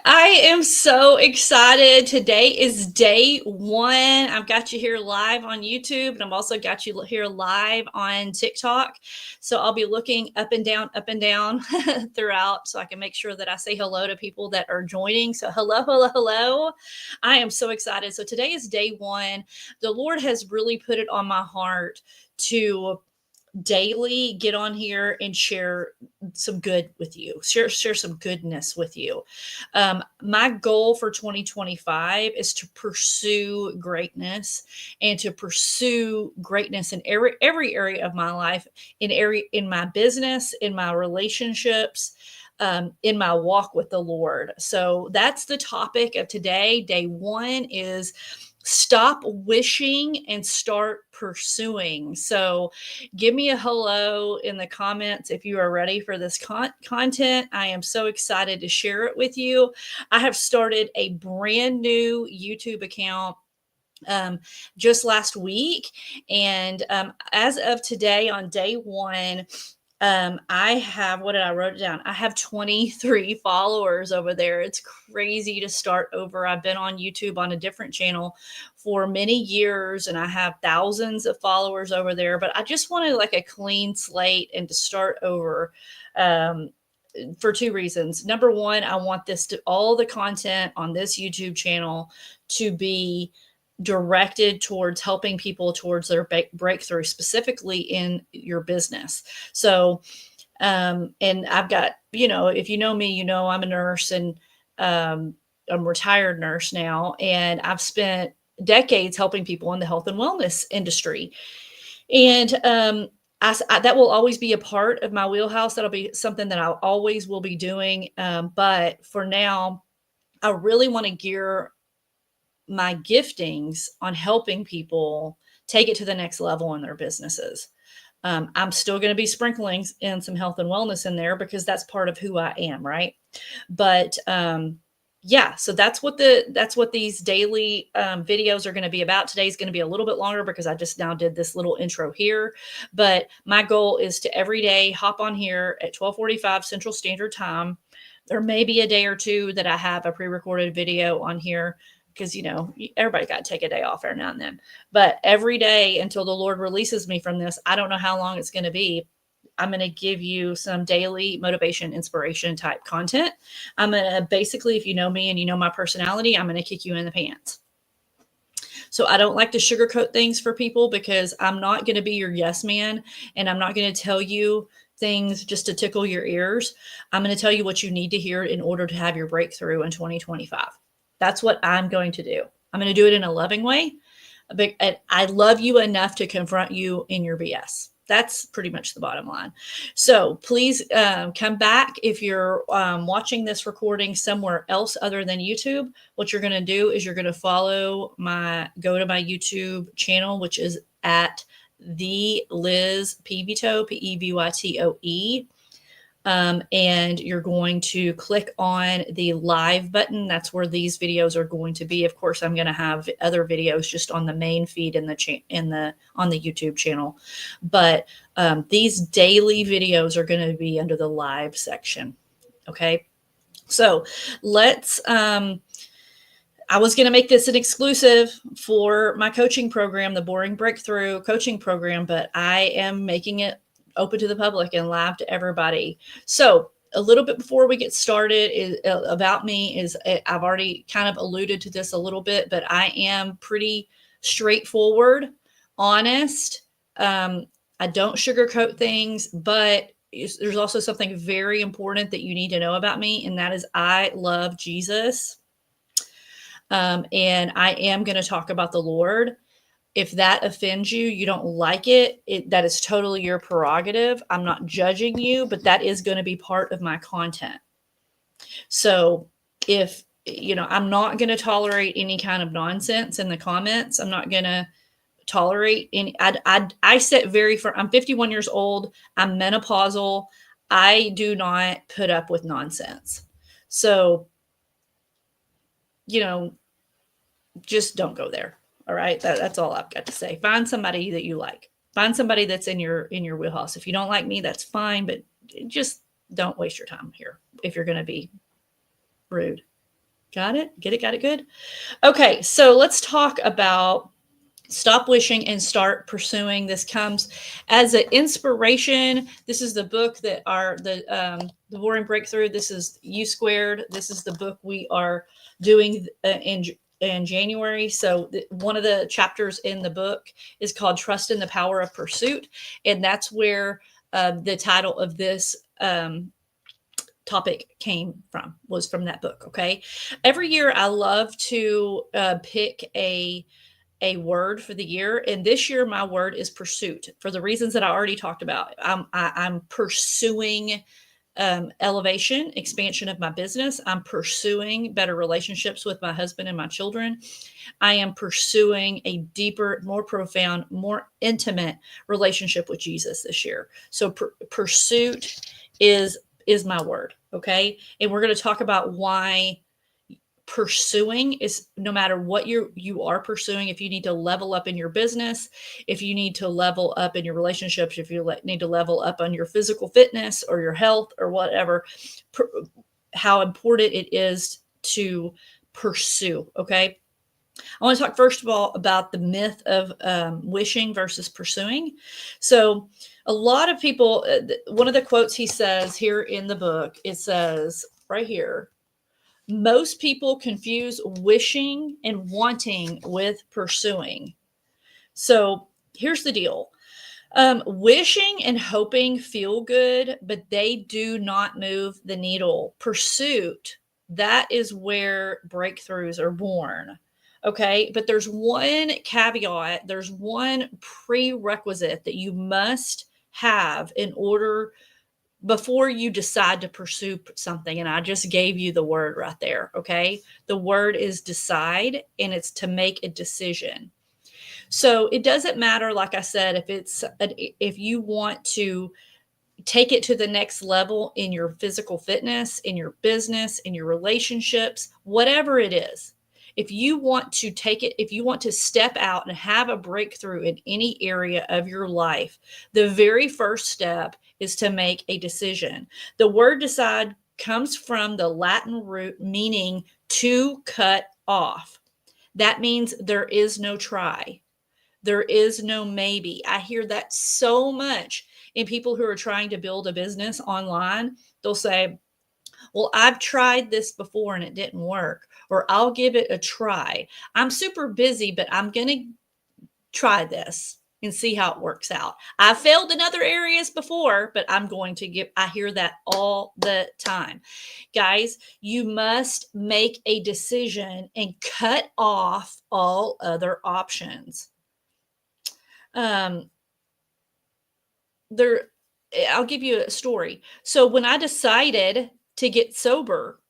I am so excited. Today is day one. I've got you here live on YouTube, and I've also got you here live on TikTok. So I'll be looking up and down throughout so I can make sure that I say hello to people that are joining. So, hello, hello, hello. I am so excited. So, today is day one. The Lord has really put it on my heart to daily get on here and share some good with you, share some goodness with you. My goal for 2025 is to pursue greatness and to pursue greatness in every area of my life, in my business, in my relationships, in my walk with the Lord. So that's the topic of today. Day one is stop wishing and start pursuing. So give me a hello in the comments if you are ready for this content. I am so excited to share it with you. I have started a brand new YouTube account just last week. And as of today, on day one, I have, what did I wrote it down? I have 23 followers over there. It's crazy to start over. I've been on YouTube on a different channel for many years and I have thousands of followers over there, but I just wanted like a clean slate and to start over. For two reasons. Number one, I want all the content on this YouTube channel to be directed towards helping people towards their breakthrough, specifically in your business. So, and I've got, if you know me, I'm a nurse and I'm a retired nurse now, and I've spent decades helping people in the health and wellness industry. And that will always be a part of my wheelhouse. That'll be something that I always will be doing. But for now, I really want to gear my giftings on helping people take it to the next level in their businesses. I'm still going to be sprinkling in some health and wellness in there because that's part of who I am, right? But yeah, so that's what these daily videos are going to be about. Today's going to be a little bit longer because I just now did this little intro here. But my goal is to every day hop on here at 12:45 Central Standard Time. There may be a day or two that I have a pre-recorded video on here because, everybody got to take a day off every now and then. But every day until the Lord releases me from this, I don't know how long it's going to be. I'm going to give you some daily motivation, inspiration type content. I'm going to basically, if you know me and you know my personality, I'm going to kick you in the pants. So I don't like to sugarcoat things for people because I'm not going to be your yes man, and I'm not going to tell you things just to tickle your ears. I'm going to tell you what you need to hear in order to have your breakthrough in 2025. That's what I'm going to do. I'm going to do it in a loving way. But I love you enough to confront you in your BS. That's pretty much the bottom line. So please come back if you're watching this recording somewhere else other than YouTube. What you're going to do is you're going to go to my YouTube channel, which is at the Liz Pevytoe, Pevytoe. And you're going to click on the live button. That's where these videos are going to be. Of course, I'm going to have other videos just on the main feed on the YouTube channel, but these daily videos are going to be under the live section. Okay, so let's. I was going to make this an exclusive for my coaching program, the Boring Breakthrough coaching program, but I am making it open to the public and live to everybody. So a little bit before we get started about me is I've already kind of alluded to this a little bit, but I am pretty straightforward, honest. I don't sugarcoat things, but there's also something very important that you need to know about me. And that is I love Jesus. And I am going to talk about the Lord. If that offends you, you don't like it, that is totally your prerogative. I'm not judging you, but that is going to be part of my content. So if, I'm not going to tolerate any kind of nonsense in the comments. I'm not going to tolerate any, I set I'm 51 years old. I'm menopausal. I do not put up with nonsense. So, just don't go there. All right. That's all I've got to say. Find somebody that you like. Find somebody that's in your wheelhouse. If you don't like me, that's fine, but just don't waste your time here if you're going to be rude. Got it? Get it? Got it good? Okay, so let's talk about stop wishing and start pursuing. This comes as an inspiration. This is the book that are the Warring Breakthrough. This is U Squared. This is the book we are doing in January. So one of the chapters in the book is called Trust in the Power of Pursuit, and that's where the title of this topic was from that book. Okay, every year I love to pick a word for the year, and this year my word is pursuit for the reasons that I already talked about. I'm pursuing elevation, expansion of my business. I'm pursuing better relationships with my husband and my children. I am pursuing a deeper, more profound, more intimate relationship with Jesus this year. So pursuit is my word. Okay, and we're going to talk about why pursuing is, no matter what you are pursuing, if you need to level up in your business, if you need to level up in your relationships, if you need to level up on your physical fitness or your health or whatever, how important it is to pursue. Okay, I want to talk first of all about the myth of wishing versus pursuing. So a lot of people, one of the quotes he says here in the book, it says right here, most people confuse wishing and wanting with pursuing. So here's the deal. Wishing and hoping feel good, but they do not move the needle. Pursuit, that is where breakthroughs are born. Okay, but there's one caveat, there's one prerequisite that you must have in order before you decide to pursue something. And I just gave you the word right there. Okay. The word is decide, and it's to make a decision. So it doesn't matter, like I said, if you want to take it to the next level in your physical fitness, in your business, in your relationships, whatever it is. If you want to take it, if you want to step out and have a breakthrough in any area of your life, the very first step is to make a decision. The word decide comes from the Latin root meaning to cut off. That means there is no try. There is no maybe. I hear that so much in people who are trying to build a business online. They'll say, well, I've tried this before and it didn't work, or I'll give it a try. I'm super busy, but I'm going to try this and see how it works out. I've failed in other areas before, but I'm going to I hear that all the time. Guys, you must make a decision and cut off all other options. There, I'll give you a story. So when I decided to get sober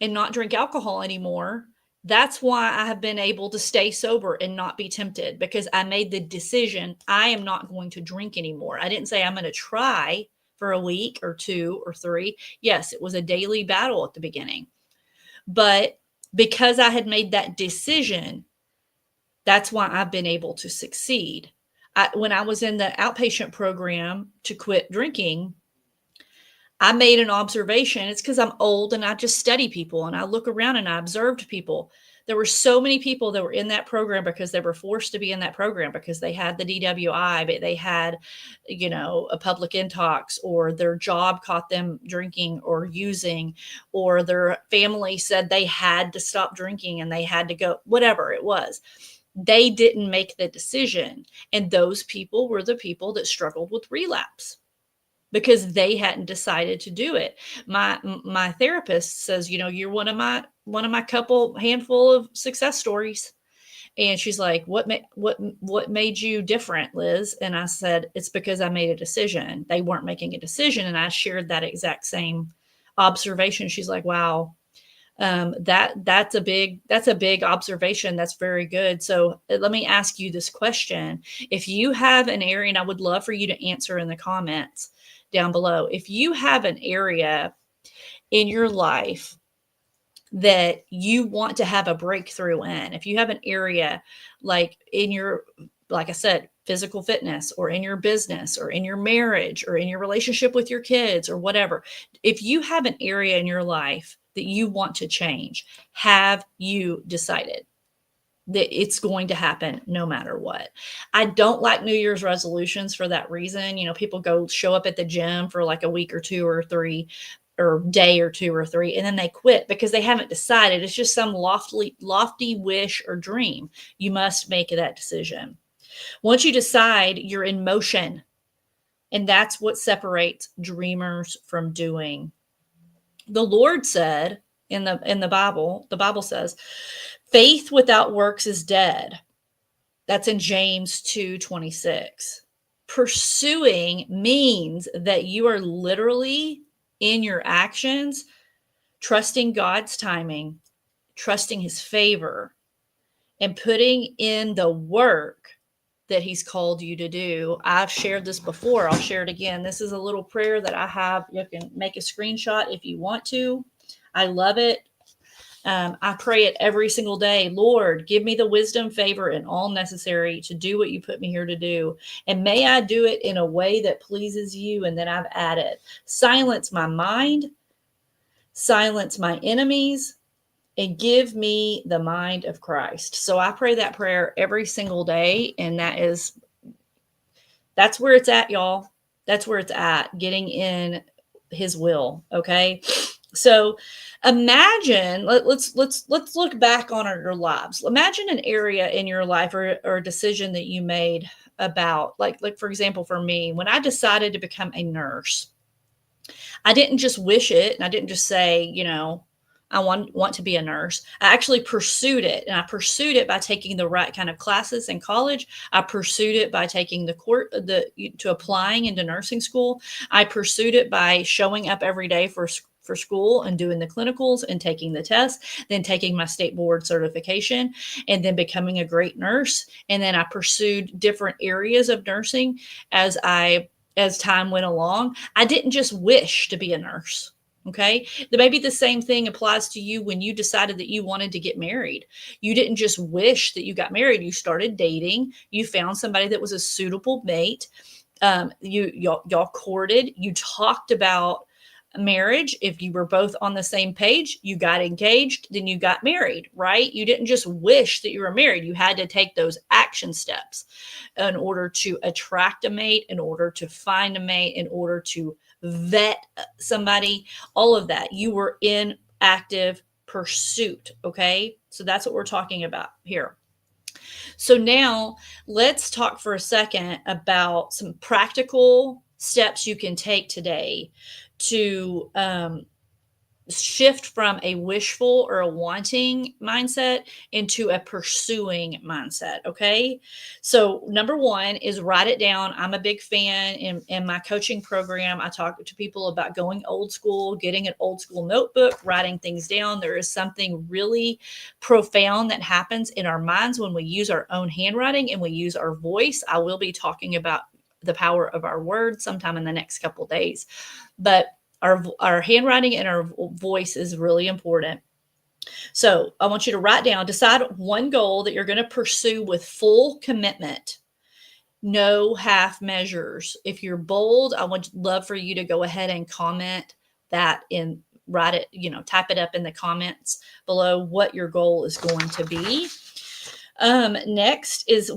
and not drink alcohol anymore, that's why I have been able to stay sober and not be tempted, because I made the decision I am not going to drink anymore. I didn't say I'm going to try for a week or two or three. Yes, it was a daily battle at the beginning. But because I had made that decision, that's why I've been able to succeed. When I was in the outpatient program to quit drinking, I made an observation. It's because I'm old and I just study people and I look around and I observed people. There were so many people that were in that program because they were forced to be in that program because they had the DWI, but they had, a public intox, or their job caught them drinking or using, or their family said they had to stop drinking and they had to go, whatever it was. They didn't make the decision. And those people were the people that struggled with relapse because they hadn't decided to do it. My therapist says, you're one of my couple handful of success stories. And she's like, what made you different, Liz? And I said, it's because I made a decision. They weren't making a decision. And I shared that exact same observation. She's like, wow, that's a big observation. That's very good. So let me ask you this question. If you have an area, and I would love for you to answer in the comments down below, if you have an area in your life that you want to have a breakthrough in, if you have an area like in your, like I said, physical fitness, or in your business, or in your marriage, or in your relationship with your kids, or whatever, if you have an area in your life that you want to change? Have you decided that it's going to happen no matter what? I don't like New Year's resolutions for that reason. People go show up at the gym for like a week or two or three, or day or two or three, and then they quit because they haven't decided. It's just some lofty wish or dream. You must make that decision. Once you decide, you're in motion. And that's what separates dreamers from doing. The Lord said in the Bible says, faith without works is dead. That's in James 2:26. Pursuing means that you are literally in your actions, trusting God's timing, trusting his favor, and putting in the work that he's called you to do. I've shared this before. I'll share it again. This is a little prayer that I have. You can make a screenshot if you want to. I love it. I pray it every single day. Lord, give me the wisdom, favor, and all necessary to do what you put me here to do. And may I do it in a way that pleases you. And then I've added, silence my mind, silence my enemies, and give me the mind of Christ. So I pray that prayer every single day. And that's where it's at, y'all. That's where it's at, getting in his will. Okay. So imagine, let's look back on your lives. Imagine an area in your life or a decision that you made about, like for example, for me, when I decided to become a nurse, I didn't just wish it, and I didn't just say, I want to be a nurse. I actually pursued it, and I pursued it by taking the right kind of classes in college. I pursued it by taking to applying into nursing school. I pursued it by showing up every day for school and doing the clinicals and taking the tests, then taking my state board certification, and then becoming a great nurse. And then I pursued different areas of nursing as time went along. I didn't just wish to be a nurse. Okay. Maybe the same thing applies to you when you decided that you wanted to get married. You didn't just wish that you got married. You started dating. You found somebody that was a suitable mate. Y'all courted. You talked about marriage. If you were both on the same page, you got engaged, then you got married, right? You didn't just wish that you were married. You had to take those action steps in order to attract a mate, in order to find a mate, in order to vet somebody, all of that. You were in active pursuit. Okay. So that's what we're talking about here. So now let's talk for a second about some practical steps you can take today to shift from a wishful or a wanting mindset into a pursuing mindset. Okay. So number one is write it down. I'm a big fan in my coaching program. I talk to people about going old school, getting an old school notebook, writing things down. There is something really profound that happens in our minds when we use our own handwriting and we use our voice. I will be talking about the power of our words sometime in the next couple of days, but our handwriting and our voice is really important. So I want you to write down, decide one goal that you're going to pursue with full commitment. No half measures. If you're bold, I would love for you to go ahead and comment that in, write it, type it up in the comments below what your goal is going to be. Next is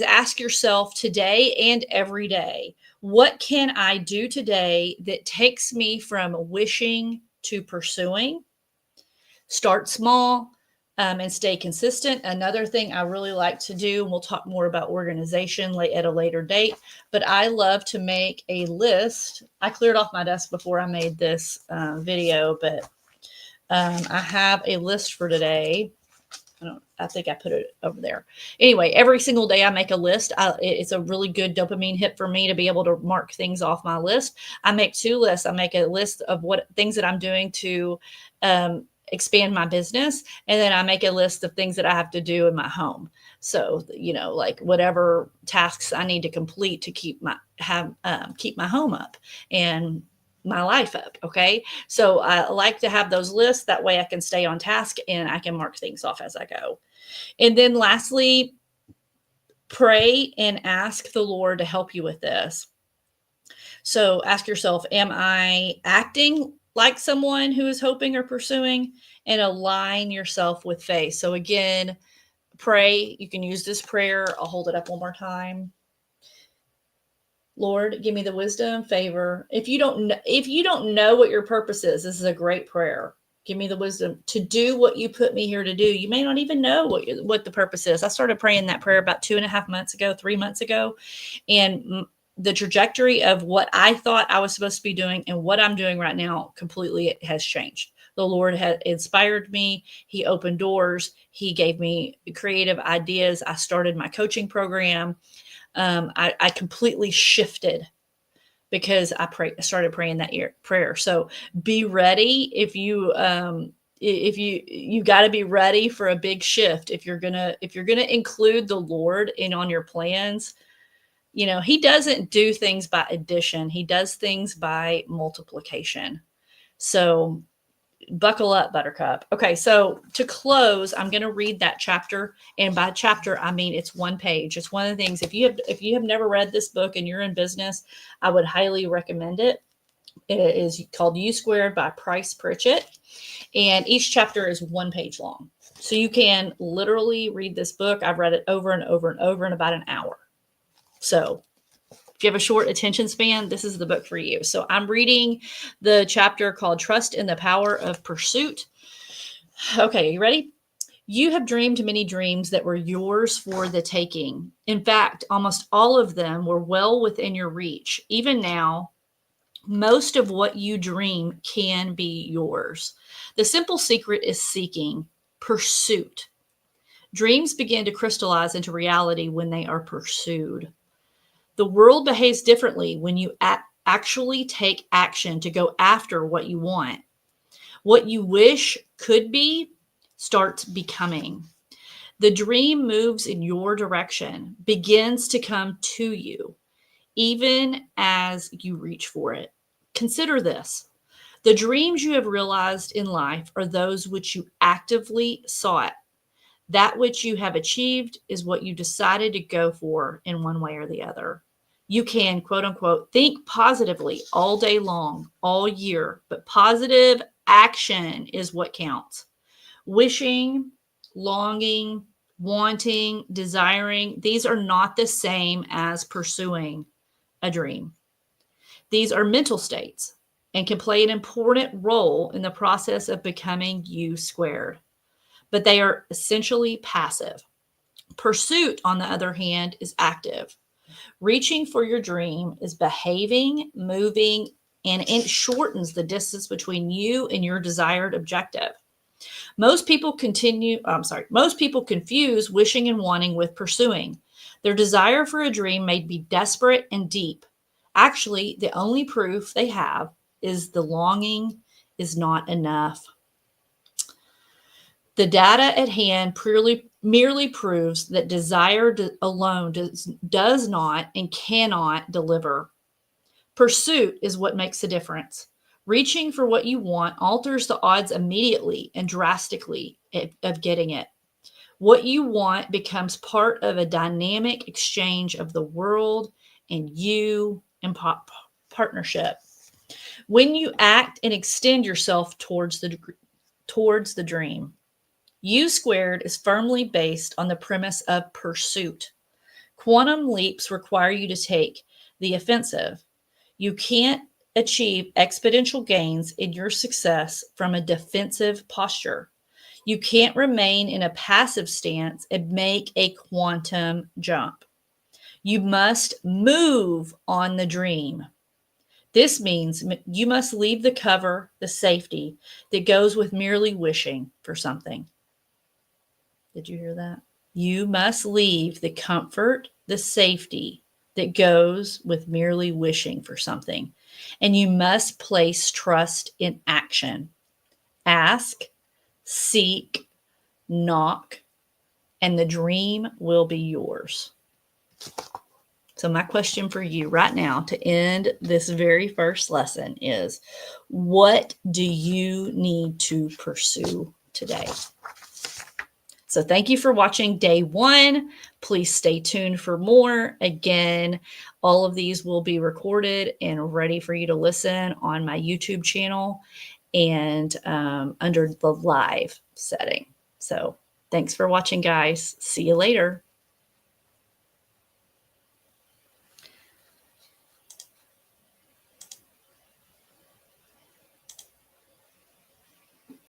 ask yourself today and every day, what can I do today that takes me from wishing to pursuing? Start small and stay consistent. Another thing I really like to do, and we'll talk more about organization at a later date, but I love to make a list. I cleared off my desk before I made this video, but I have a list for today. I think I put it over there. Anyway, every single day I make a list. It's a really good dopamine hit for me to be able to mark things off my list. I make two lists. I make a list of what things that I'm doing to expand my business. And then I make a list of things that I have to do in my home. So, like whatever tasks I need to complete to keep my home up and my life up. Okay. So I like to have those lists. That way I can stay on task and I can mark things off as I go. And then lastly, pray and ask the Lord to help you with this. So ask yourself, am I acting like someone who is hoping or pursuing, and align yourself with faith. So again, pray. You can use this prayer. I'll hold it up one more time. Lord, give me the wisdom, favor. If you don't know what your purpose is, this is a great prayer. Give me the wisdom to do what you put me here to do. You may not even know what the purpose is. I started praying that prayer about 2.5 months ago, 3 months ago, and the trajectory of what I thought I was supposed to be doing and what I'm doing right now completely has changed. The Lord had inspired me. He opened doors. He gave me creative ideas. I started my coaching program. I completely shifted because I started praying that prayer. So be ready if you got to be ready for a big shift. If you're gonna include the Lord in on your plans, He doesn't do things by addition. He does things by multiplication. So buckle up, Buttercup. Okay, so to close, I'm going to read that chapter, and by chapter I mean it's one page. It's one of the things, if you have never read this book and you're in business, I would highly recommend it. It is called U Squared by Pritchett, and each chapter is one page long. So you can literally read this book. I've read it over and over and over in about an hour. So if you have a short attention span, this is the book for you. So I'm reading the chapter called Trust in the Power of Pursuit. Okay, you ready? You have dreamed many dreams that were yours for the taking. In fact, almost all of them were well within your reach. Even now, most of what you dream can be yours. The simple secret is seeking, pursuit. Dreams begin to crystallize into reality when they are pursued. The world behaves differently when you actually take action to go after what you want. What you wish could be starts becoming. The dream moves in your direction, begins to come to you, even as you reach for it. Consider this. The dreams you have realized in life are those which you actively sought. That which you have achieved is what you decided to go for in one way or the other. You can, quote unquote, think positively all day long, all year, but positive action is what counts. Wishing, longing, wanting, desiring, these are not the same as pursuing a dream. These are mental states and can play an important role in the process of becoming U Squared, but they are essentially passive. Pursuit, on the other hand, is active. Reaching for your dream is behaving, moving, and it shortens the distance between you and your desired objective. Most people confuse wishing and wanting with pursuing. Their desire for a dream may be desperate and deep. Actually, the only proof they have is the longing is not enough. The data at hand merely proves that desire alone does not and cannot deliver. Pursuit is what makes the difference. Reaching for what you want alters the odds immediately and drastically of getting it. What you want becomes part of a dynamic exchange of the world and you and partnership. When you act and extend yourself towards the dream, U Squared is firmly based on the premise of pursuit. Quantum leaps require you to take the offensive. You can't achieve exponential gains in your success from a defensive posture. You can't remain in a passive stance and make a quantum jump. You must move on the dream. This means you must leave the cover, the safety that goes with merely wishing for something. Did you hear that? You must leave the comfort, the safety that goes with merely wishing for something. And you must place trust in action. Ask, seek, knock, and the dream will be yours. So my question for you right now to end this very first lesson is, what do you need to pursue today? So thank you for watching day 1. Please stay tuned for more. Again, All of these will be recorded and ready for you to listen on my YouTube channel and under the live setting. So thanks for watching, guys. See you later.